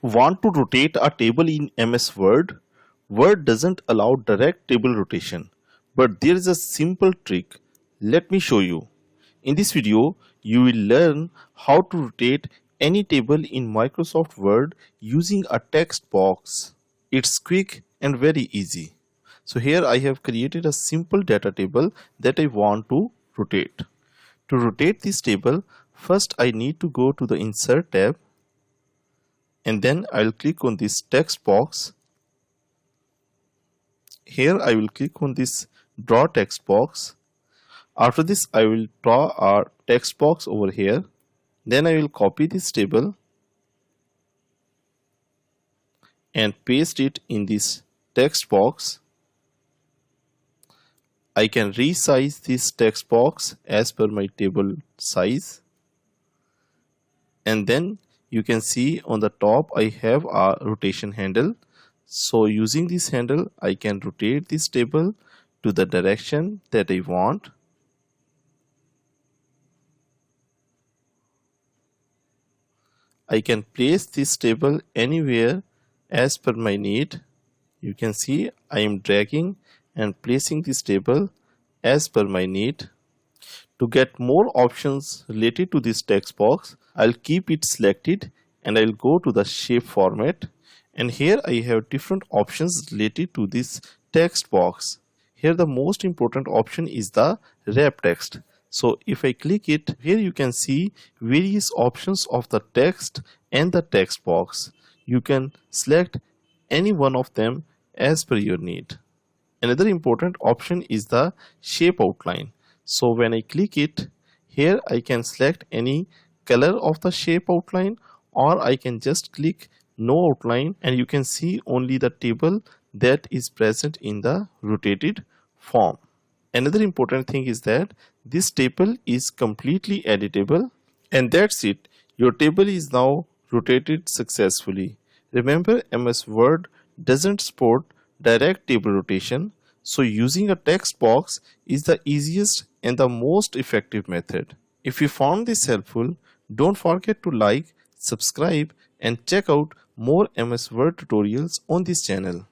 Want to rotate a table in MS Word? Word doesn't allow direct table rotation, but there is a simple trick. Let me show you. In this video, you will learn how to rotate any table in Microsoft Word using a text box. It's quick and very easy. So here I have created a simple data table that I want to rotate. To rotate this table, first I need to go to the Insert tab, and then I'll click on this text box. Here I will click on this draw text box. After this I will draw a text box over here. Then I will copy this table and paste it in this text box. I can resize this text box as per my table size, and then you can see on the top I have a rotation handle. So using this handle I can rotate this table to the direction that I want. I can place this table anywhere as per my need. You can see I am dragging and placing this table as per my need. To get more options related to this text box, I'll keep it selected and I'll go to the shape format, and here I have different options related to this text box. Here the most important option is the wrap text. So if I click it, here you can see various options of the text and the text box. You can select any one of them as per your need. Another important option is the shape outline. So when I click it, here I can select any color of the shape outline, or I can just click no outline and you can see only the table that is present in the rotated form. Another important thing is that this table is completely editable, and that's it. Your table is now rotated successfully. Remember, MS Word doesn't support direct table rotation, so using a text box is the easiest and the most effective method. If you found this helpful, don't forget to like, subscribe and check out more MS Word tutorials on this channel.